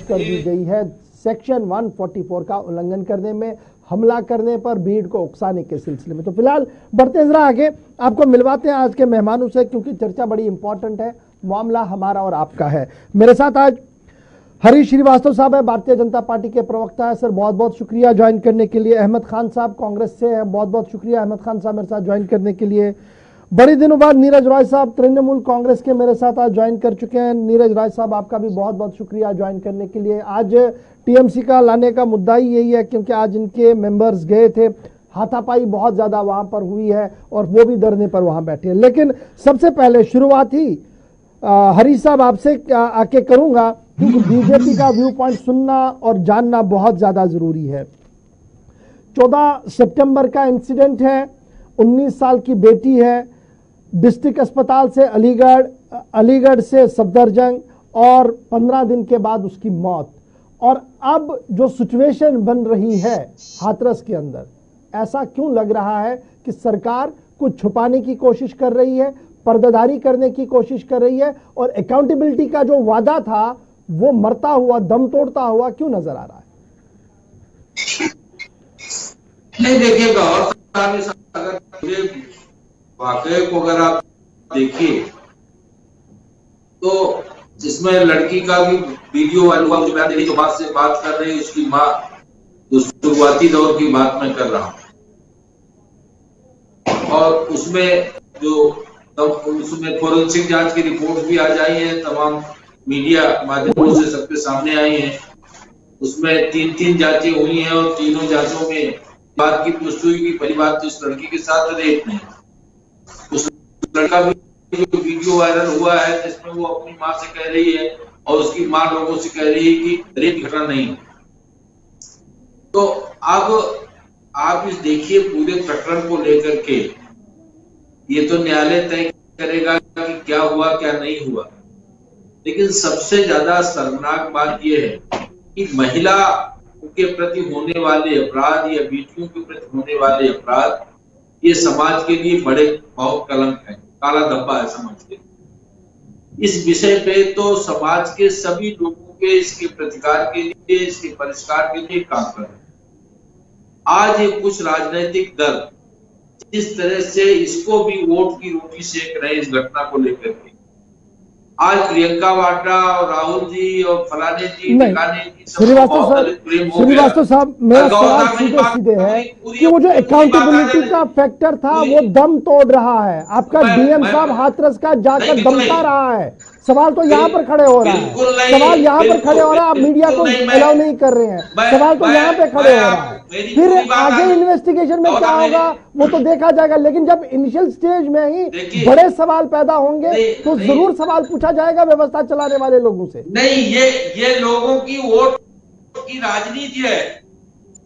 कर दी गई है सेक्शन 144 का उल्लंघन करने में, हमला करने पर भीड़ को उकसाने के सिलसिले में। तो फिलहाल बढ़ते हैं जरा आगे, आपको मिलवाते हैं आज के मेहमानों से, क्योंकि चर्चा बड़ी इंपॉर्टेंट है, मामला हमारा और आपका है। मेरे साथ आज हरीश श्रीवास्तव साहब है, भारतीय जनता पार्टी के प्रवक्ता है। सर बहुत बहुत शुक्रिया ज्वाइन करने के लिए। अहमद खान साहब कांग्रेस से हैं, बहुत बहुत शुक्रिया अहमद खान साहब मेरे साथ ज्वाइन करने के लिए। बड़ी दिनों बाद नीरज रॉय साहब तृणमूल कांग्रेस के मेरे साथ आज ज्वाइन कर चुके हैं। नीरज रॉय साहब आपका भी बहुत बहुत शुक्रिया ज्वाइन करने के लिए। आज टीएमसी का लाने का मुद्दा ही यही है, क्योंकि आज इनके मेंबर्स गए थे, हाथापाई बहुत ज्यादा वहां पर हुई है और वो भी डरने पर वहां बैठे हैं। लेकिन सबसे पहले शुरुआत ही हरीश साहब आपसे आके करूंगा, क्योंकि बीजेपी का व्यू पॉइंट सुनना और जानना बहुत ज्यादा जरूरी है। 14 सितंबर का इंसिडेंट है, 19 साल की बेटी है, डिस्ट्रिक्ट अस्पताल से अलीगढ़ से सफदरजंग, और 15 दिन के बाद उसकी मौत। और अब जो सिचुएशन बन रही है हाथरस के अंदर, ऐसा क्यों लग रहा है कि सरकार कुछ छुपाने की कोशिश कर रही है, पर्दादारी करने की कोशिश कर रही है, और अकाउंटेबिलिटी का जो वादा था वो मरता हुआ, दम तोड़ता हुआ क्यों नजर आ रहा है? नहीं, देखिए अगर पूरे वाकये को अगर आप देखिए तो जिसमें लड़की का भी वीडियो वायरल हुआ, मुझे मेरी जो बात से बात कर रही है उसकी माँ, उस शुरुआती दौर की बात मैं कर रहा हूँ, और उसमें फोरेंसिक जांच की रिपोर्ट भी आ जाई है, तमाम मीडिया माध्यमों से सबके सामने आई है। उसमें 3 जांचें हुई हैं और तीनों जांचों में बात की पुष्टि हुई कि पहली बात तो इस लड़की के साथ रेप नहीं, उस लड़का भी जो वीडियो वायरल हुआ है जिसमें वो अपनी माँ से कह रही है और उसकी माँ लोगों से कह रही है कि रेप घटना नहीं। तो अब आप इस देखिए पूरे प्रकरण को लेकर के ये तो न्यायालय तय करेगा कि क्या हुआ क्या नहीं हुआ, लेकिन सबसे ज्यादा शर्मनाक बात यह है कि महिला के प्रति होने वाले अपराध या बेटियों के प्रति होने वाले अपराध ये समाज के लिए बड़े बहुत कलंक है, काला धब्बा है समाज के। इस विषय पे तो समाज के सभी लोगों के इसके प्रतिकार के लिए, इसके परिष्कार के लिए काम कर रहे हैं। आज ये कुछ राजनीतिक दल जिस तरह से इसको भी वोट की रोटी सेक रहे इस घटना को लेकर के, आज प्रियंका वाड्रा और राहुल जी और फलाने जी श्रीवास्तव साहब मेरा सवाल सीधे सीधे है कि वो जो अकाउंटेबिलिटी का फैक्टर था वो दम तोड़ रहा है। आपका डीएम साहब हाथरस का जाकर दमता रहा है। सवाल तो यहाँ पर खड़े हो रहा है, सवाल यहाँ पर खड़े हो रहा है, आप मीडिया को अलाउ नहीं कर रहे हैं, सवाल तो यहाँ पे खड़े हो रहा है। फिर आगे इन्वेस्टिगेशन में क्या होगा वो तो देखा जाएगा, लेकिन जब इनिशियल स्टेज में ही बड़े सवाल पैदा होंगे तो जरूर सवाल पूछा जाएगा व्यवस्था चलाने वाले लोगों से। नहीं, ये लोगों की वोट की राजनीति है।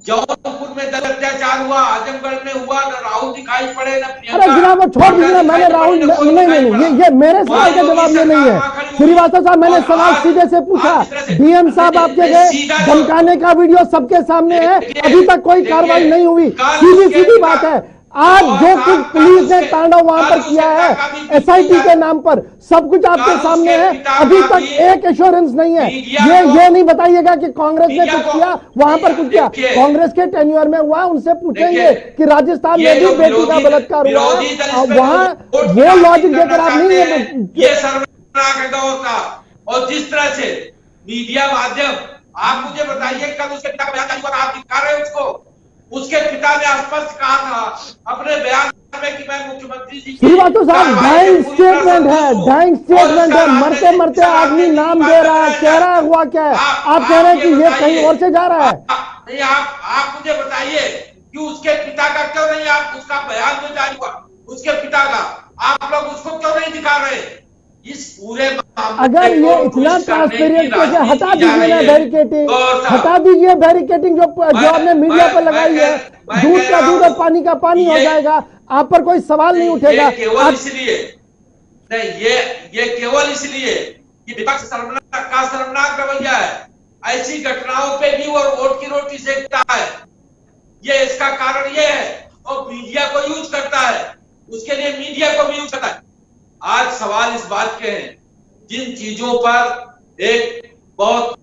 जौनपुर में दल अत्याचार हुआ, आजमगढ़ में हुआ, न राहुल दिखाई पड़े न प्रियंका। अरे जनाब छोड़ दीजिए, मैंने राहुल नहीं, ये मेरे सवाल का जवाब ये नहीं है। श्रीवास्तव साहब मैंने सवाल सीधे से पूछा, डीएम साहब आपके गए, धमकाने का वीडियो सबके सामने है, अभी तक कोई कार्रवाई नहीं हुई। सीधी बात है, आज जो कुछ पुलिस ने तांडव वहां पर किया है एसआईटी के नाम पर, सब कुछ आपके सामने है, अभी तक एक एश्योरेंस नहीं है। ये नहीं बताइएगा कि कांग्रेस ने कुछ किया, वहां पर कुछ किया। कांग्रेस के टेन्योर में हुआ, उनसे पूछेंगे कि राजस्थान में भी बेटी का बलात्कार हुआ, वहां वो लॉजिक देकर आप नहीं है। ये शर्मनाक दौर का, और जिस तरह से मीडिया माध्यम, आप मुझे बताइए कल उसके पिता का बयान जारी हुआ था, आप दिखा रहे हैं उसको? उसके पिता ने स्पष्ट कहा था अपने बयान में कि मैं मुख्यमंत्री जी श्रीवास्तव साहब डाइंग स्टेटमेंट है, मरते मरते आदमी नाम दे रहा है, कह रहा है हुआ क्या है, आप कह रहे हैं कि ये कहीं और से जा रहा है। नहीं, आप मुझे बताइए कि उसके पिता का क्यों नहीं, आप उसका बयान जो जारी हुआ उसके पिता का, आप लोग उसको क्यों नहीं दिखा रहे? इस पूरे अगर ये इतना ट्रांसपेरेंट है, हटा दीजिए ना बैरिकेटिंग, हटा दीजिए बैरिकेटिंग जो आपने मीडिया पर लगाई है, दूध का दूध और पानी का पानी हो जाएगा, आप पर कोई सवाल नहीं उठेगा। केवल इसलिए नहीं, ये केवल इसलिए कि विपक्ष शर्मनाक रवैया है, ऐसी घटनाओं पे भी वो वोट की रोटी सेकता है, ये इसका कारण ये है, और मीडिया को यूज करता है, उसके लिए मीडिया को भी यूज करता है। आज सवाल इस बात के हैं जिन चीजों पर एक बहुत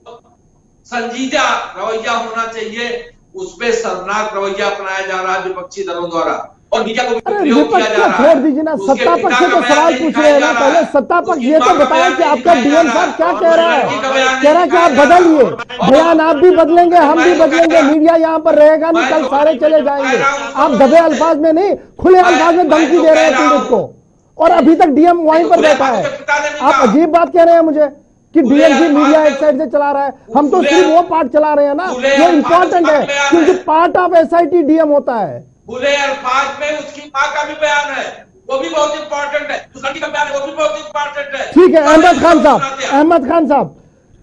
संजीदा रवैया होना चाहिए, उसपे शर्मनाक रवैया अपनाया जा रहा है विपक्षी दलों द्वारा और मीडिया को भी अरे प्रयोग किया विपक्ष जा को रहा छोड़ है। दीजिए ना, उसके सत्ता पिता पक्ष से का तो बयान सवाल नहीं पूछ दिखाया रहे हैं जा ना। रहा पहले है, सत्ता पक्ष उसकी ये मां तो का बताएं बयान कि नहीं आपका दिखाया जा डीएम रहा साहब है, क्या और कह रहा है। लड़की का बयान कह नहीं रहा है कि दिखाया आप जा रहा। बदलिए और बयान, आप भी बदलेंगे, हम भी मैं जो कह बदलेंगे, रहा मीडिया यहाँ पर रहेगा नहीं, मैं कल जो सारे चले जाएंगे। कह रहा हूं आप उसको दबे बोलते। अल्फाज में नहीं, खुले अल्फाज में मैं धमकी जो दे रहे कह हैं रहा पीड़ित हूं, को, और अभी तक डीएम नहीं वहीं तो पर खुले बैठा अल्फाज है। में पिता ने नहीं आप कहा। अजीब बात कह रहे हैं मुझे कि खुले डीएम की अल्फाज मीडिया में एक साइड से चला रहा है। हम तो खुले सिर्फ वो पार्ट चला रहे हैं ना खुले जो अल्फाज इंपॉर्टेंट उसका है, बयान क्योंकि है। पार्ट ऑफ एसआईटी डीएम होता है। खुले अल्फाज में उसकी मां का भी बयान है, वो भी बहुत इंपॉर्टेंट है। उस लड़की का बयान है, वो भी बहुत इंपॉर्टेंट है। ठीक है पता अहमद नहीं खान क्यों सुना साहब, दिया। अहमद खान साहब,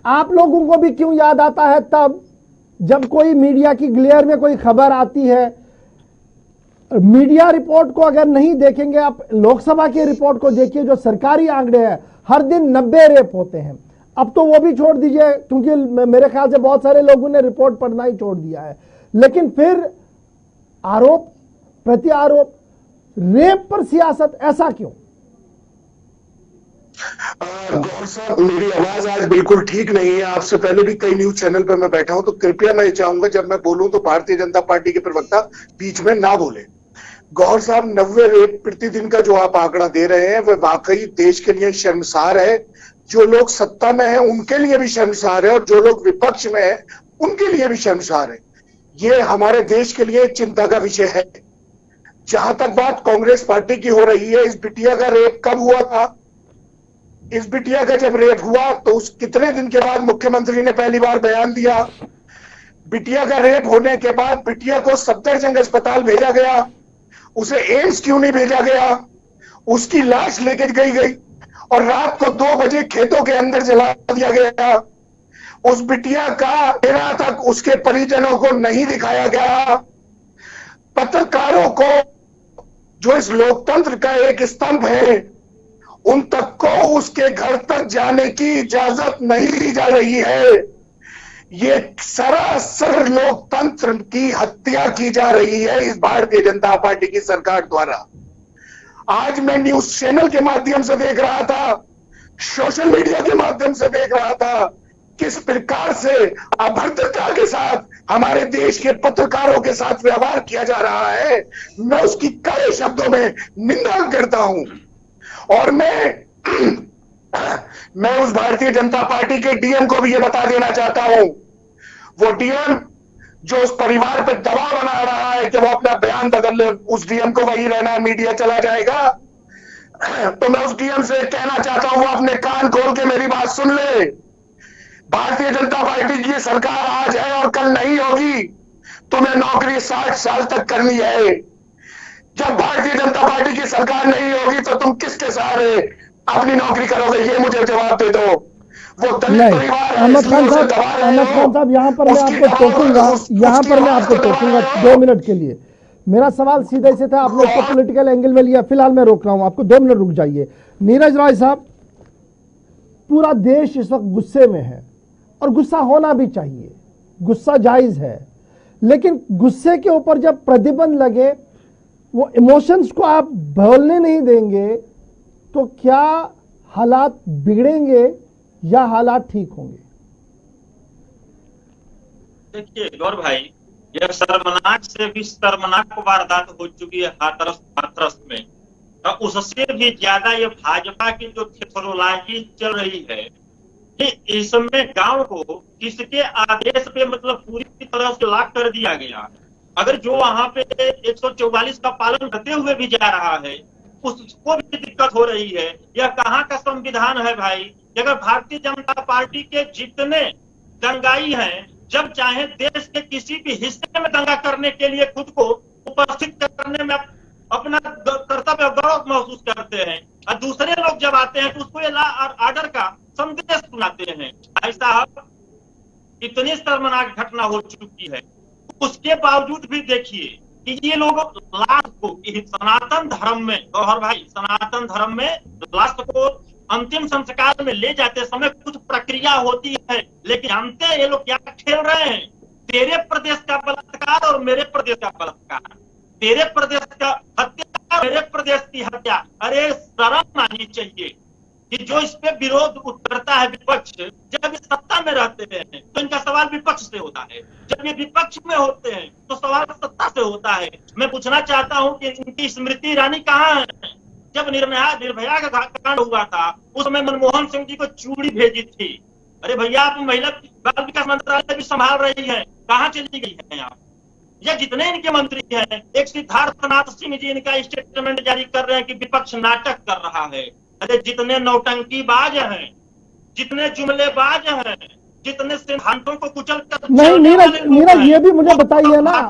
आप लोगों को भी क्यों याद आता है तब जब कोई मीडिया की ग्लेयर में कोई खबर आती है, मीडिया रिपोर्ट को अगर नहीं देखेंगे, आप लोकसभा की रिपोर्ट को देखिए, जो सरकारी आंकड़े हैं, हर दिन 90 रेप होते हैं। अब तो वो भी छोड़ दीजिए, क्योंकि मेरे ख्याल से बहुत सारे लोगों ने रिपोर्ट पढ़ना ही छोड़ दिया है। लेकिन फिर आरोप प्रति आरोप, रेप पर सियासत, ऐसा क्यों? गौर साहब, मेरी आवाज आज बिल्कुल ठीक नहीं है। आपसे पहले भी कई न्यूज चैनल पर मैं बैठा हूं, तो कृपया मैं चाहूंगा जब मैं बोलूं तो भारतीय जनता पार्टी के प्रवक्ता बीच में ना बोले। गौर साहब, 90 रेप प्रतिदिन का जो आप आंकड़ा दे रहे हैं वह वाकई देश के लिए शर्मसार है। जो लोग सत्ता में हैं उनके लिए भी शर्मसार है, और जो लोग विपक्ष में हैं उनके लिए भी शर्मसार है। ये हमारे देश के लिए चिंता का विषय है। जहां तक बात कांग्रेस पार्टी की हो रही है, इस बिटिया का रेप कब हुआ था? इस बिटिया का जब रेप हुआ तो उस कितने दिन के बाद मुख्यमंत्री ने पहली बार बयान दिया? बिटिया का रेप होने के बाद बिटिया को सफदरजंग अस्पताल भेजा गया, उसे एम्स क्यों नहीं भेजा गया? उसकी लाश लेके गई और रात को 2 बजे खेतों के अंदर जला दिया गया। उस बिटिया का चेहरा तक उसके परिजनों को नहीं दिखाया गया। पत्रकारों को, जो इस लोकतंत्र का एक स्तंभ है, उन तक को उसके घर तक जाने की इजाजत नहीं दी जा रही है। ये सरासर लोकतंत्र की हत्या की जा रही है इस भारतीय जनता पार्टी की सरकार द्वारा। आज मैं न्यूज चैनल के माध्यम से देख रहा था, सोशल मीडिया के माध्यम से देख रहा था, किस प्रकार से अभद्रता के साथ हमारे देश के पत्रकारों के साथ व्यवहार किया जा रहा है। मैं उसकी कड़े शब्दों में निंदा करता हूं। और मैं उस भारतीय जनता पार्टी के डीएम को भी ये बता देना चाहता हूं, वो डीएम जो उस परिवार पर दबाव बना रहा है कि वो अपना बयान बदल ले, उस डीएम को वही रहना है, मीडिया चला जाएगा। तो मैं उस डीएम से कहना चाहता हूं, वो अपने कान खोल के मेरी बात सुन ले। भारतीय जनता पार्टी की सरकार आज है और कल नहीं होगी। तुम्हें नौकरी 60 साल तक करनी है। जब भारतीय जनता पार्टी की सरकार नहीं होगी तो तुम किसके सहारे अपनी नौकरी करोगे? ये मुझे जवाब दे दो। वो दलित परिवार है, अहमद इसलिए खान उसे साहब, दबा रहे अहमद खान हो। साहब, यहाँ पर मैं उसकी आपको टोकूंगा, यहाँ उसकी पर मैं आवाज आपको को दबा टोकूंगा रहे हो। 2 मिनट के लिए। मेरा सवाल सीधे से था, आपने उसको पॉलिटिकल एंगल में लिया। फिलहाल मैं रोक रहा हूं आपको, 2 मिनट रुक जाइए। नीरज रॉय साहब, पूरा देश इस वक्त गुस्से में है, और गुस्सा होना भी चाहिए, गुस्सा जायज है, लेकिन गुस्से के ऊपर जब प्रतिबंध लगे, वो इमोशंस को आप बोलने नहीं देंगे, तो क्या हालात बिगड़ेंगे या हालात ठीक होंगे? देखिए गौर भाई, यह शर्मनाक से भी शर्मनाक वारदात हो चुकी है हाथरस में। और उससे भी ज्यादा ये भाजपा की जो थेथरोलॉजी चल रही है कि इसमें गांव को किसके आदेश पे मतलब पूरी तरह से लॉक कर दिया गया। अगर जो वहां पे 144 का पालन करते हुए भी जा रहा है, उसको भी दिक्कत हो रही है। यह कहाँ का संविधान है भाई? अगर भारतीय जनता पार्टी के जितने दंगाई हैं, जब चाहे देश के किसी भी हिस्से में दंगा करने के लिए खुद को उपस्थित करने में अपना कर्तव्य गौरव महसूस करते हैं, और दूसरे लोग जब आते हैं तो उसको ये लॉ और ऑर्डर का संदेश सुनाते हैं। भाई साहब, इतनी शर्मनाक घटना हो चुकी है, उसके बावजूद भी देखिए कि ये लोग लाश को सनातन धर्म में, गौहर भाई, सनातन धर्म में लाश को अंतिम संस्कार में ले जाते समय कुछ प्रक्रिया होती है, लेकिन जानते हैं ये लोग क्या खेल रहे हैं? तेरे प्रदेश का बलात्कार और मेरे प्रदेश का बलात्कार, तेरे प्रदेश का हत्या, मेरे प्रदेश की हत्या। अरे शर्म आनी चाहिए। कि जो इस पे विरोध करता है विपक्ष, जब ये सत्ता में रहते हैं तो इनका सवाल विपक्ष से होता है, जब ये विपक्ष में होते हैं तो सवाल सत्ता से होता है। मैं पूछना चाहता हूं कि इनकी स्मृति ईरानी कहाँ है? जब निर्भया का कांड हुआ था उस समय मनमोहन सिंह जी को चूड़ी भेजी थी। अरे भैया, आप महिला बाल विकास मंत्रालय भी संभाल रही है, कहाँ चली गई है आप? ये जितने इनके मंत्री हैं, एक सिद्धार्थनाथ सिंह जी इनका स्टेटमेंट जारी कर रहे हैं कि विपक्ष नाटक कर रहा है। अरे जितने नौटंकीबाज हैं, जितने जुमलेबाज हैं, जितने सिद्धांतों को कुचल कर नहीं नीरज ये भी मुझे बताइए ना,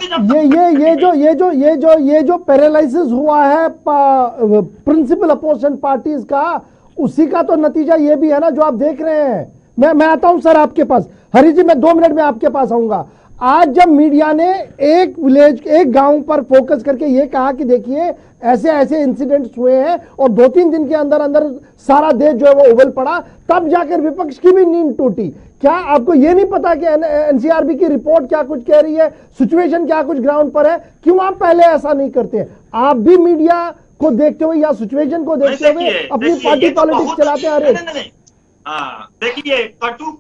ये जो पैरालिसिस हुआ है प्रिंसिपल अपोजिशन पार्टीज का, उसी का तो नतीजा ये भी है ना जो आप देख रहे हैं। मैं आता हूं सर आपके पास, हरी जी मैं 2 मिनट में आपके पास आऊंगा। आज जब मीडिया ने एक विलेज, एक गांव पर फोकस करके ये कहा कि देखिए ऐसे ऐसे इंसिडेंट्स हुए हैं और 2-3 दिन के अंदर अंदर सारा देश जो है वो उबल पड़ा, तब जाकर विपक्ष की भी नींद टूटी। क्या आपको ये नहीं पता कि एनसीआरबी की रिपोर्ट क्या कुछ कह रही है, सिचुएशन क्या कुछ ग्राउंड पर है? क्यों आप पहले ऐसा नहीं करते? आप भी मीडिया को देखते हुए या सिचुएशन को देखते हुए अपनी पार्टी पॉलिटिक्स चलाते आ रहे? देखिए, कटु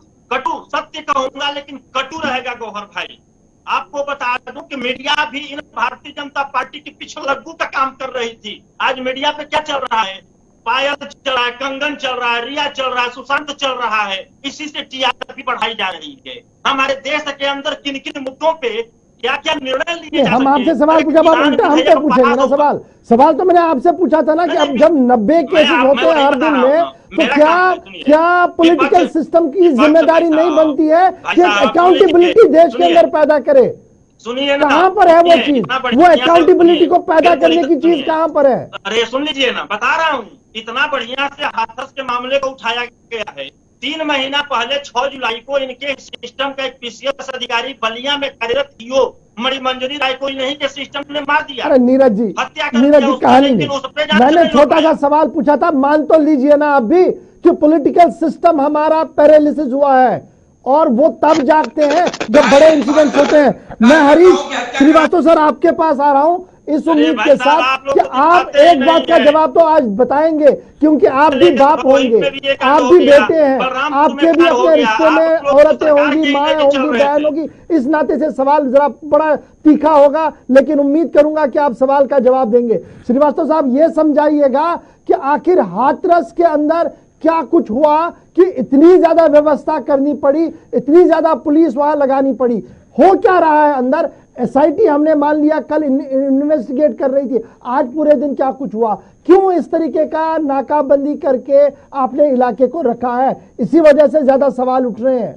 सत्य कहूंगा लेकिन कटु रहेगा गौहर भाई। आपको बता दूं कि मीडिया भी इन भारतीय जनता पार्टी के पीछे लग्गू का काम कर रही थी। आज मीडिया पे क्या चल रहा है? पायल चल रहा है, कंगन चल रहा है, रिया चल रहा है, सुशांत चल रहा है। इसी से टीआरपी बढ़ाई जा रही है। हमारे देश के अंदर किन किन मुद्दों पे क्या क्या निर्णय लिए हम आपसे सवाल पूछा, उल्टा हम पे पूछेंगे ना सवाल तो मैंने आपसे पूछा था ना कि अब जब 90 केसेस होते हैं हर दिन में, तो क्या पॉलिटिकल सिस्टम की जिम्मेदारी नहीं बनती है कि अकाउंटेबिलिटी देश के अंदर पैदा करे? सुनिए, कहाँ पर है वो चीज? वो अकाउंटेबिलिटी को पैदा करने की चीज कहाँ पर है? अरे सुन लीजिए ना, बता रहा हूँ। इतना बढ़िया से हाथरस के मामले को उठाया गया है। 3 महीना पहले 6 जुलाई को इनके सिस्टम का एक पीसीएस अधिकारी बलिया में कार्यरत ईओ मणिमंजरी राय को नहीं के सिस्टम ने मार दिया। अरे नीरज जी कहानी नहीं, मैंने छोटा सा सवाल पूछा था, मान तो लीजिए ना आप भी कि पॉलिटिकल सिस्टम हमारा पैरालिसिस हुआ है और वो तब जागते हैं जब बड़े इंसिडेंट्स होते हैं। मैं हरीश श्रीवास्तव सर आपके पास आ रहा हूं इस उम्मीद के साथ कि आप एक बात का जवाब तो आज बताएंगे, क्योंकि आप भी बाप होंगे, आप भी बेटे हैं, आपके भी अपने रिश्ते में औरतें होंगी, माएँ होंगी, बहन होगी। इस नाते से सवाल जरा बड़ा तीखा होगा, लेकिन उम्मीद करूंगा कि आप सवाल का जवाब देंगे। श्रीवास्तव साहब ये समझाइएगा कि आखिर हाथरस के अंदर क्या कुछ हुआ कि इतनी ज्यादा व्यवस्था करनी पड़ी, इतनी ज्यादा पुलिस वहां लगानी पड़ी? हो क्या रहा है अंदर? एसआईटी हमने मान लिया कल इन्वेस्टिगेट कर रही थी, आज पूरे दिन क्या कुछ हुआ? क्यों इस तरीके का नाकाबंदी करके आपने इलाके को रखा है? इसी वजह से ज्यादा सवाल उठ रहे हैं।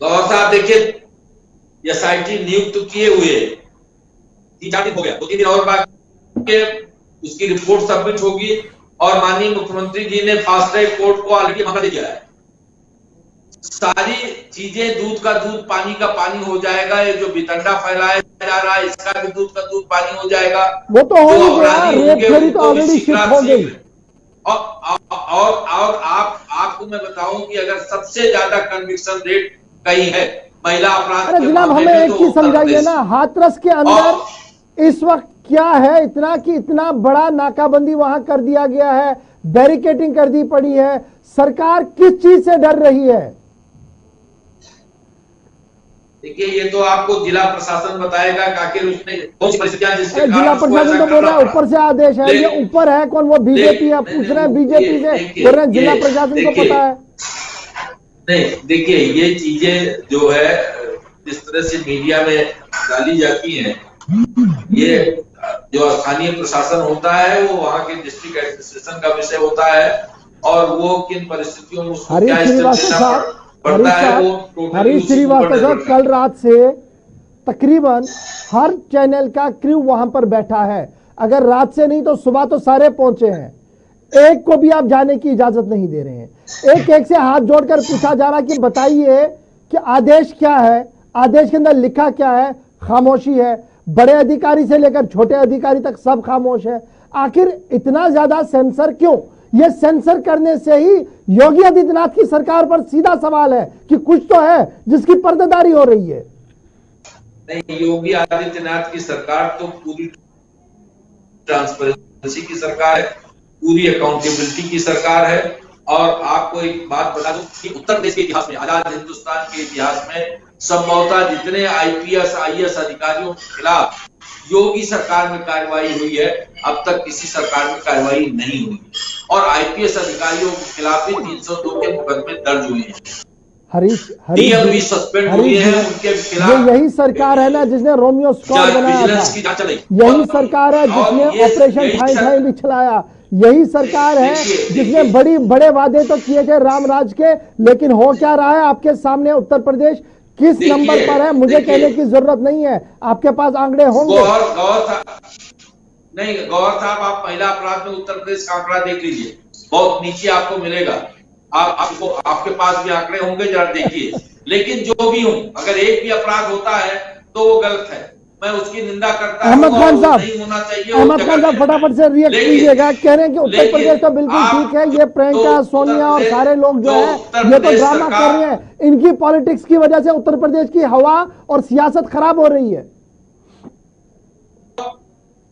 गौर साहब देखिए, एसआईटी नियुक्त किए हुए 3-4 दिन हो गया, 2-3 दिन और बाकी, उसकी रिपोर्ट सबमिट होगी और माननीय मुख्यमंत्री जी ने फास्ट ट्रैक कोर्ट को ऑलरेडी मौका दे दिया है। सारी चीजें दूध का दूध पानी का पानी हो जाएगा। ये जो वितंडा फैलाया जा रहा है इसका भी दूध का दूध पानी हो जाएगा। वो तो हो गया, रेप थ्योरी तो ऑलरेडी शिफ्ट हो गई। और आपको मैं बताऊं कि अगर सबसे ज्यादा कन्विक्शन रेट कहीं है महिला अपराध। अरे जनाब हमें एक चीज समझाइए ना, हाथरस के अंदर इस वक्त क्या है इतना कि इतना बड़ा नाकाबंदी वहां कर दिया गया है, बैरिकेडिंग कर दी पड़ी है, सरकार किस चीज से डर रही है? देखिए ये तो आपको जिला प्रशासन बताएगा कि आखिर उसने कौन सी परिस्थितियां जिसके कारण जिला प्रशासन तो बोल रहा है ऊपर से आदेश है, ये ऊपर है कौन? वो बीजेपी है, पूछ रहे हैं बीजेपी से, बोल रहे हैं जिला प्रशासन को पता है। नहीं देखिए, ये चीजें जो है जिस तरह से मीडिया में डाली जाती हैं, ये जो स्थानीय प्रशासन होता है वो वहाँ के डिस्ट्रिक्ट एडमिनिस्ट्रेशन का विषय होता है और वो किन परिस्थितियों में उसको क्या पड़ता है वो। हरीश श्रीवास्तव साहब कल रात से तकरीबन हर चैनल का क्रू वहां पर बैठा है, अगर रात से नहीं तो सुबह तो सारे पहुंचे हैं, एक को भी आप जाने की इजाजत नहीं दे रहे हैं। एक एक से हाथ जोड़कर पूछा जा रहा कि बताइए कि आदेश क्या है, आदेश के अंदर लिखा क्या है? खामोशी है, बड़े अधिकारी से लेकर छोटे अधिकारी तक सब खामोश है। आखिर इतना ज्यादा सेंसर क्यों? ये सेंसर करने से ही योगी आदित्यनाथ की सरकार पर सीधा सवाल है कि कुछ तो है जिसकी पर्दादारी हो रही है। नहीं, योगी आदित्यनाथ की सरकार तो पूरी ट्रांसपेरेंसी की सरकार है पूरी अकाउंटेबिलिटी की सरकार है। और आपको एक बात बता दूं कि उत्तर प्रदेश के इतिहास में, आजाद हिंदुस्तान के इतिहास में संभवतः जितने आईपीएस आईएएस अधिकारियों के खिलाफ योगी सरकार में कार्रवाई हुई है, अब तक किसी सरकार में कार्रवाई नहीं हुई। और आईपीएस अधिकारियों के खिलाफ भी 302 के मुकदमे दर्ज हुए हैं। डीएम भी सस्पेंड हुए हैं उनके खिलाफ। ये यही सरकार है ना जिसने रोमियो स्क्वाड बनाया विजिलेंस था, की जांच चली। यही सरकार है जिसने ऑपरेशन ठाई ठाई भी चलाया, यही सरकार है जिसने बड़े वादे तो किए थे राम राज के, लेकिन हो क्या रहा है आपके सामने। उत्तर प्रदेश किस नंबर पर है मुझे कहने की जरूरत नहीं है, आपके पास आंकड़े होंगे। गौर साहब, आप महिला अपराध में उत्तर प्रदेश का आंकड़ा देख लीजिए, बहुत नीचे आपको मिलेगा। आपको आपके पास भी आंकड़े होंगे, जरा देखिए। लेकिन जो भी हो, अगर एक भी अपराध होता है तो वो गलत है, मैं उसकी निंदा करता हूं। अहमद खान साहब, नहीं होना चाहिए। अहमद खान साहब फटाफट से रिएक्ट कीजिएगा। कह रहे हैं कि उत्तर प्रदेश तो बिल्कुल ठीक है, ये प्रियंका सोनिया और सारे लोग जो है ये तो ड्रामा कर रहे हैं, इनकी पॉलिटिक्स की वजह से उत्तर प्रदेश की हवा और सियासत खराब हो रही है।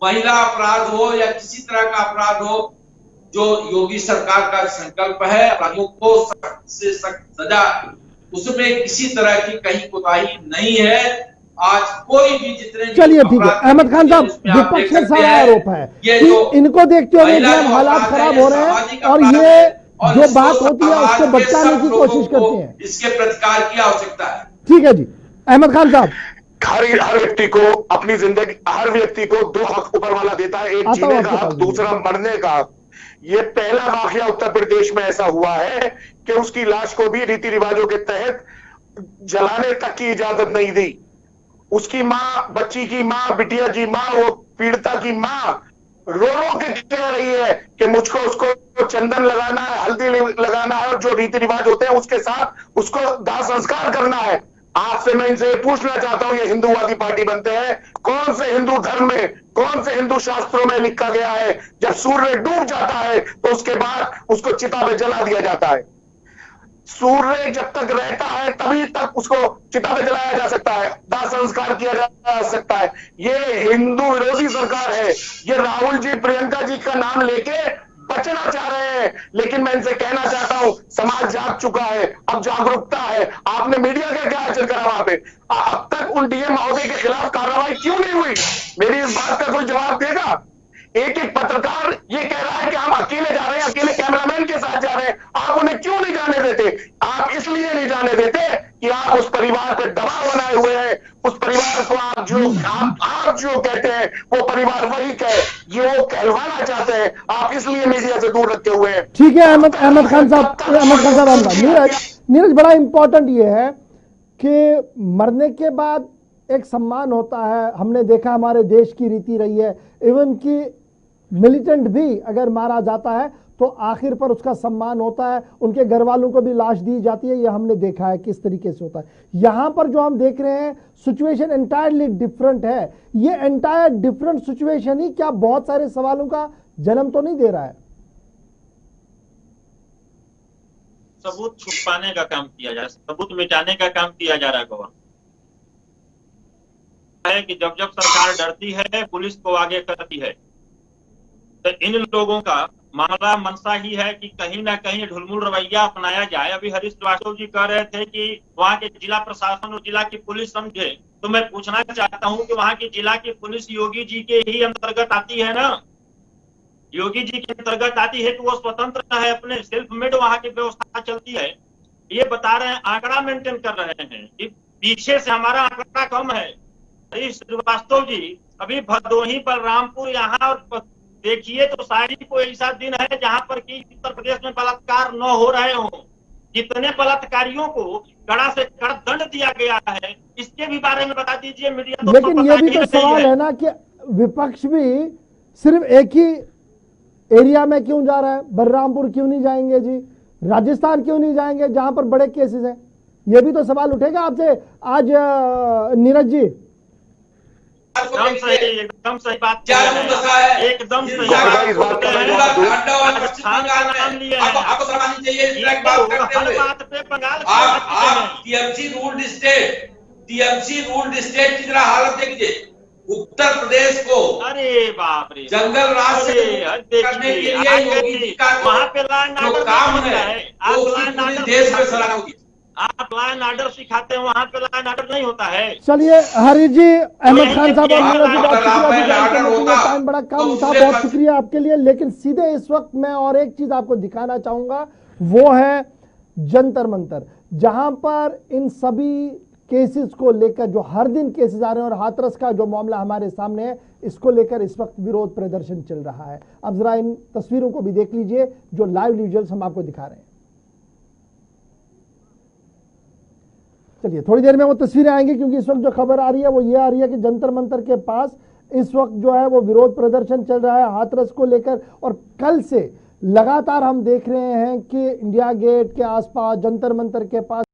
महिला अपराध हो या किसी तरह का अपराध हो, जो योगी सरकार का संकल्प है अपराधियों को सख्त से सख्त सजा, उसमें किसी तरह की कहीं कोताही नहीं है। आज कोई भी जितने, चलिए ठीक है अहमद खान साहब, विपक्ष का सारा आरोप है कि इनको देखते हुए जब हालात खराब हो रहे हैं और ये जो बात होती है उससे बचाने की कोशिश करते हैं, इसके प्रतिकार की आवश्यकता है। ठीक है जी अहमद खान साहब। हर व्यक्ति को अपनी जिंदगी, हर व्यक्ति को दो हक ऊपर वाला देता है, एक जीने का हक, दूसरा मरने का। ये पहला वाकया उत्तर प्रदेश में ऐसा हुआ है कि उसकी लाश को भी रीति रिवाजों के तहत जलाने तक की इजाजत नहीं दी। उसकी माँ, बच्ची की माँ, बिटिया की माँ, वो पीड़िता की माँ रो रो के कह रही है कि मुझको उसको चंदन लगाना है, हल्दी लगाना है और जो रीति रिवाज होते हैं उसके साथ उसको दाह संस्कार करना है। आपसे मैं इनसे पूछना चाहता हूं, ये हिंदूवादी पार्टी बनते हैं, कौन से हिंदू धर्म में, कौन से हिंदू शास्त्रों में लिखा गया है जब सूर्य डूब जाता है तो उसके बाद उसको चिता में जला दिया जाता है? सूर्य जब तक रहता है तभी तक उसको चिता में जलाया जा सकता है, दाह संस्कार किया जा सकता है। ये हिंदू विरोधी सरकार है। ये राहुल जी प्रियंका जी का नाम लेके बचना चाह रहे हैं, लेकिन मैं इनसे कहना चाहता हूं समाज जाग चुका है, अब जागरूकता है। आपने मीडिया का क्या आचरण करा वहां पे? अब तक उन डीएम महोदय के खिलाफ कार्रवाई क्यों नहीं हुई? मेरी इस बात का कोई जवाब देगा? एक एक पत्रकार ये कह रहा है कि हम अकेले जा रहे हैं, अकेले कैमरामैन के साथ जा रहे हैं। आप उन्हें क्यों नहीं जाने देते? आप इसलिए नहीं जाने देते कि आप उस परिवार पे दबाव बनाए हुए हैं। उस परिवार को आप जो कहते हैं वो परिवार वही कहे, ये वो कहलवाना चाहते हैं। आप इसलिए मीडिया से दूर रखे हुए हैं। ठीक है अहमद खान साहब, नीरज बड़ा इंपॉर्टेंट ये है कि मरने के बाद एक सम्मान होता है। हमने देखा हमारे देश की रीति रही है, इवन की मिलिटेंट भी अगर मारा जाता है तो आखिर पर उसका सम्मान होता है, उनके घर वालों को भी लाश दी जाती है। ये हमने देखा है किस तरीके से होता है। यहां पर जो हम देख रहे हैं सिचुएशन एंटायरली डिफरेंट है। ये एंटायर डिफरेंट सिचुएशन ही क्या बहुत सारे सवालों का जन्म तो नहीं दे रहा है? सबूत छुपाने का काम किया जा रहा है, सबूत मिटाने का काम किया जा रहा है। गौर है कि जब जब सरकार डरती है पुलिस को आगे करती है, तो इन लोगों का मामला मनसा ही है कि कहीं ना कहीं ढुलमुल रवैया अपनाया जाए। अभी हरीश श्रीवास्तव जी कह रहे थे कि वहां के जिला प्रशासन और जिला की पुलिस समझे, तो मैं पूछना चाहता हूं कि वहां की जिला की पुलिस योगी जी के ही अंतर्गत आती है ना? योगी जी के अंतर्गत आती है कि वो स्वतंत्र है, अपने सेल्फ मेड वहां की व्यवस्था चलती है। ये बता रहे हैं, आंकड़ा मेंटेन कर रहे हैं कि पीछे से हमारा आंकड़ा कम है। हरीश श्रीवास्तव जी अभी भदोही, बलरामपुर यहाँ और देखिए तो शायद कोई ऐसा दिन है जहां पर कि उत्तर प्रदेश में बलात्कार न हो रहे हों। जितने बलात्कारियों को कड़ा से कड़ा दंड दिया गया है, इसके भी बारे में बता दीजिए। मीडिया तो लेकिन ये भी तो सवाल है ना कि विपक्ष भी सिर्फ एक ही एरिया में क्यों जा रहा है? बलरामपुर क्यों नहीं जाएंगे जी? राजस्थान क्यों नहीं जाएंगे जहां पर बड़े केसेस हैं? ये भी तो सवाल उठेगा आपसे आज नीरज जी। एकदम सही बात, एकदम सही टीएमसी रूल्ड स्टेट की जरा हालत देखिए। उत्तर प्रदेश को अरे बाप रे, जंगल राज से करने के लिए योगी जी का वहाँ पे लैंड जो ऑर्डर काम नहीं है होता है। वो आप उसकी लैंड पूरे ऑर्डर देश में सराहना होगी। आप लैंड ऑर्डर सिखाते हैं, वहाँ पे लैंड ऑर्डर नहीं होता है। चलिए हरीश जी, अहमद खान साहब और यही नीरज जी, बहुत अगर आप शुक्रिया में आपके ऑर्डर लिए। होता टाइम बड़ा कम तो था, पूरे बहुत पक्ष- शुक्रिया आपके लिए। लेकिन सीधे इस वक्त मैं और एक चीज आपको दिखाना चाहूंगा, वो है जंतर मंतर, जहां पर इन सभी केसेस को लेकर जो हर दिन केसेस आ रहे हैं और हाथरस का जो मामला हमारे सामने है, इसको लेकर इस वक्त विरोध प्रदर्शन चल रहा है। अब जरा इन तस्वीरों को भी देख लीजिए जो लाइव विजुअल्स हम आपको दिखा रहे हैं। चलिए थोड़ी देर में वो तस्वीरें आएंगी, क्योंकि इस वक्त जो खबर आ रही है वो ये आ रही है कि जंतर मंतर के पास इस वक्त जो है वो विरोध प्रदर्शन चल रहा है हाथरस को लेकर। और कल से लगातार हम देख रहे हैं कि इंडिया गेट के आसपास, जंतर मंतर के पास